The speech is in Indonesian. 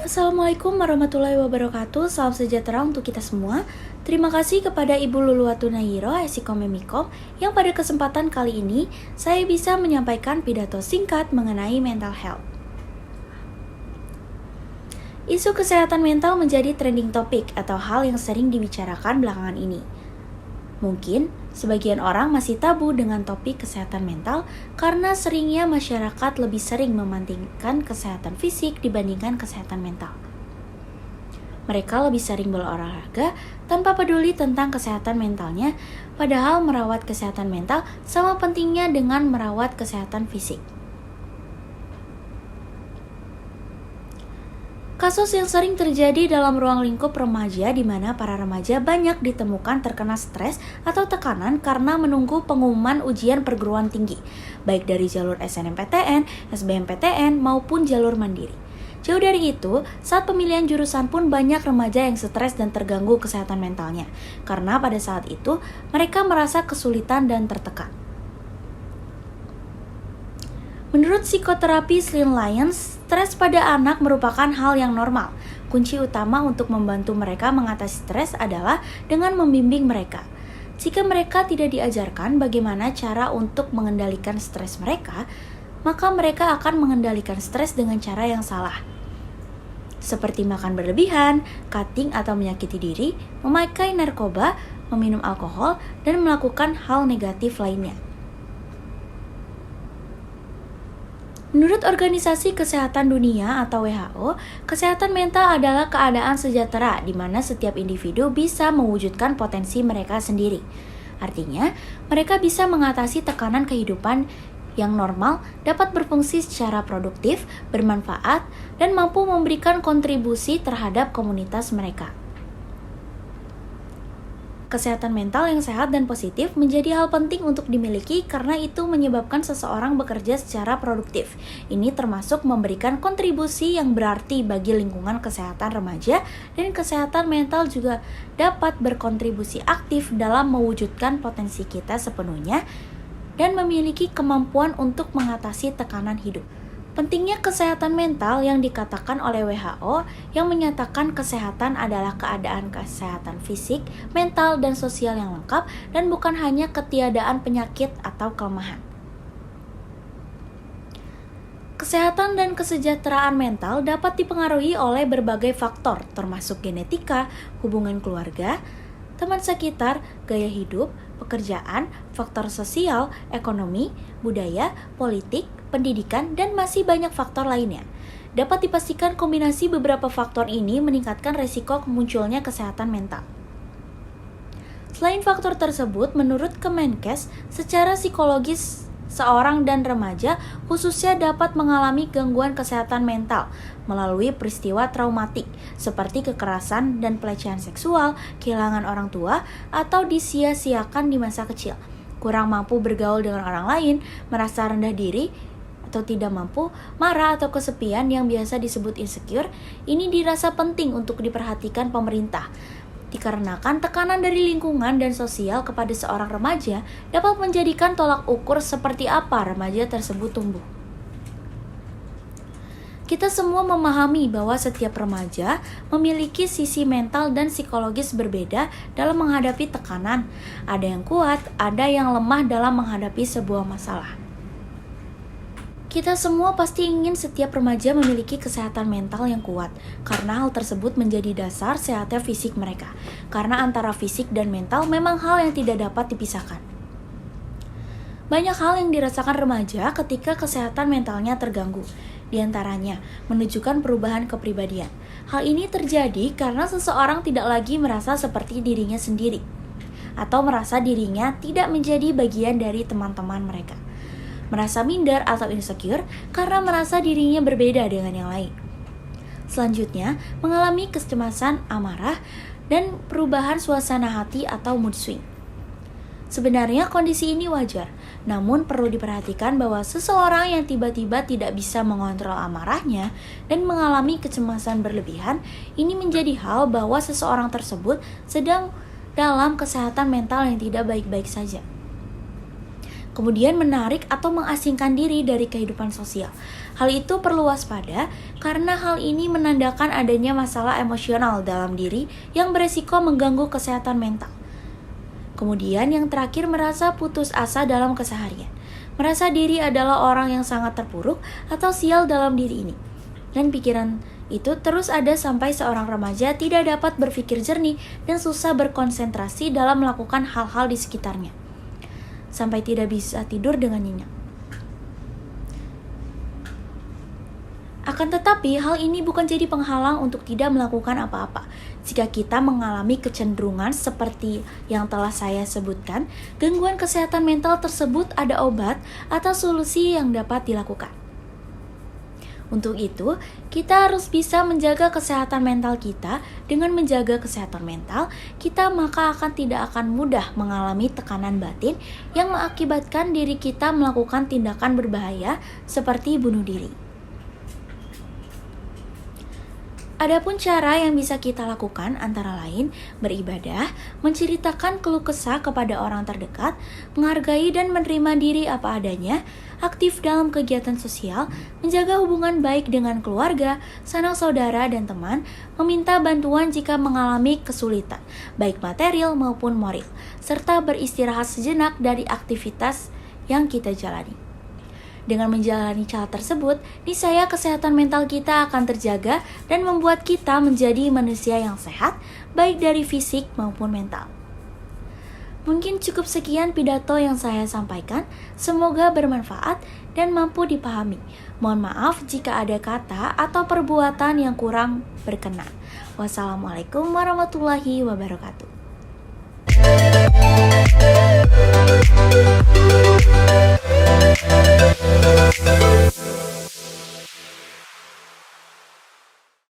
Assalamualaikum warahmatullahi wabarakatuh. Salam sejahtera untuk kita semua. Terima kasih kepada Ibu Luluwatu Nayiro Esikomemikom yang pada kesempatan kali ini saya bisa menyampaikan pidato singkat mengenai mental health. Isu kesehatan mental menjadi trending topic atau hal yang sering dibicarakan belakangan ini. Mungkin sebagian orang masih tabu dengan topik kesehatan mental karena seringnya masyarakat lebih sering mementingkan kesehatan fisik dibandingkan kesehatan mental. Mereka lebih sering berolahraga tanpa peduli tentang kesehatan mentalnya, padahal merawat kesehatan mental sama pentingnya dengan merawat kesehatan fisik. Kasus yang sering terjadi dalam ruang lingkup remaja di mana para remaja banyak ditemukan terkena stres atau tekanan karena menunggu pengumuman ujian perguruan tinggi, baik dari jalur SNMPTN, SBMPTN, maupun jalur mandiri. Jauh dari itu, saat pemilihan jurusan pun banyak remaja yang stres dan terganggu kesehatan mentalnya, karena pada saat itu mereka merasa kesulitan dan tertekan. Menurut psikoterapi Slim Lyons, stres pada anak merupakan hal yang normal. Kunci utama untuk membantu mereka mengatasi stres adalah dengan membimbing mereka. Jika mereka tidak diajarkan bagaimana cara untuk mengendalikan stres mereka, maka mereka akan mengendalikan stres dengan cara yang salah. Seperti makan berlebihan, cutting atau menyakiti diri, memakai narkoba, meminum alkohol, dan melakukan hal negatif lainnya. Menurut Organisasi Kesehatan Dunia atau WHO, kesehatan mental adalah keadaan sejahtera di mana setiap individu bisa mewujudkan potensi mereka sendiri. Artinya, mereka bisa mengatasi tekanan kehidupan yang normal, dapat berfungsi secara produktif, bermanfaat, dan mampu memberikan kontribusi terhadap komunitas mereka. Kesehatan mental yang sehat dan positif menjadi hal penting untuk dimiliki karena itu menyebabkan seseorang bekerja secara produktif. Ini termasuk memberikan kontribusi yang berarti bagi lingkungan kesehatan remaja, dan kesehatan mental juga dapat berkontribusi aktif dalam mewujudkan potensi kita sepenuhnya dan memiliki kemampuan untuk mengatasi tekanan hidup. Pentingnya kesehatan mental yang dikatakan oleh WHO yang menyatakan kesehatan adalah keadaan kesehatan fisik, mental, dan sosial yang lengkap dan bukan hanya ketiadaan penyakit atau kelemahan. Kesehatan dan kesejahteraan mental dapat dipengaruhi oleh berbagai faktor termasuk genetika, hubungan keluarga, teman sekitar, gaya hidup, pekerjaan, faktor sosial, ekonomi, budaya, politik, pendidikan, dan masih banyak faktor lainnya. Dapat dipastikan kombinasi beberapa faktor ini meningkatkan resiko munculnya kesehatan mental. Selain faktor tersebut, menurut Kemenkes, secara psikologis seorang dan remaja khususnya dapat mengalami gangguan kesehatan mental melalui peristiwa traumatik seperti kekerasan dan pelecehan seksual, kehilangan orang tua, atau disia-siakan di masa kecil, kurang mampu bergaul dengan orang lain, merasa rendah diri atau tidak mampu, marah atau kesepian yang biasa disebut insecure. Ini dirasa penting untuk diperhatikan pemerintah dikarenakan tekanan dari lingkungan dan sosial kepada seorang remaja dapat menjadikan tolak ukur seperti apa remaja tersebut tumbuh. Kita semua memahami bahwa setiap remaja memiliki sisi mental dan psikologis berbeda dalam menghadapi tekanan. Ada yang kuat, ada yang lemah dalam menghadapi sebuah masalah. Kita semua pasti ingin setiap remaja memiliki kesehatan mental yang kuat, karena hal tersebut menjadi dasar sehatnya fisik mereka. Karena antara fisik dan mental memang hal yang tidak dapat dipisahkan. Banyak hal yang dirasakan remaja ketika kesehatan mentalnya terganggu. Di antaranya, menunjukkan perubahan kepribadian. Hal ini terjadi karena seseorang tidak lagi merasa seperti dirinya sendiri, atau merasa dirinya tidak menjadi bagian dari teman-teman mereka. Merasa minder atau insecure karena merasa dirinya berbeda dengan yang lain. Selanjutnya, mengalami kecemasan, amarah, dan perubahan suasana hati atau mood swing. Sebenarnya kondisi ini wajar, namun perlu diperhatikan bahwa seseorang yang tiba-tiba tidak bisa mengontrol amarahnya dan mengalami kecemasan berlebihan, ini menjadi hal bahwa seseorang tersebut sedang dalam kesehatan mental yang tidak baik-baik saja. kemudian menarik atau mengasingkan diri dari kehidupan sosial. Hal itu perlu waspada karena hal ini menandakan adanya masalah emosional dalam diri yang beresiko mengganggu kesehatan mental. Kemudian yang terakhir, merasa putus asa dalam keseharian. Merasa diri adalah orang yang sangat terpuruk atau sial dalam diri ini. Dan pikiran itu terus ada sampai seorang remaja tidak dapat berpikir jernih dan susah berkonsentrasi dalam melakukan hal-hal di sekitarnya, sampai tidak bisa tidur dengan nyenyak. Akan tetapi, hal ini bukan jadi penghalang untuk tidak melakukan apa-apa. Jika kita mengalami kecenderungan seperti yang telah saya sebutkan, gangguan kesehatan mental tersebut ada obat atau solusi yang dapat dilakukan. Untuk itu, kita harus bisa menjaga kesehatan mental kita. Dengan menjaga kesehatan mental kita, maka tidak akan mudah mengalami tekanan batin yang mengakibatkan diri kita melakukan tindakan berbahaya seperti bunuh diri. Adapun cara yang bisa kita lakukan antara lain beribadah, menceritakan keluh kesah kepada orang terdekat, menghargai dan menerima diri apa adanya, aktif dalam kegiatan sosial, menjaga hubungan baik dengan keluarga, sanak saudara dan teman, meminta bantuan jika mengalami kesulitan, baik material maupun moral, serta beristirahat sejenak dari aktivitas yang kita jalani. Dengan menjalani cara tersebut, niscaya kesehatan mental kita akan terjaga dan membuat kita menjadi manusia yang sehat, baik dari fisik maupun mental. Mungkin cukup sekian pidato yang saya sampaikan, semoga bermanfaat dan mampu dipahami. Mohon maaf jika ada kata atau perbuatan yang kurang berkenan. Wassalamualaikum warahmatullahi wabarakatuh.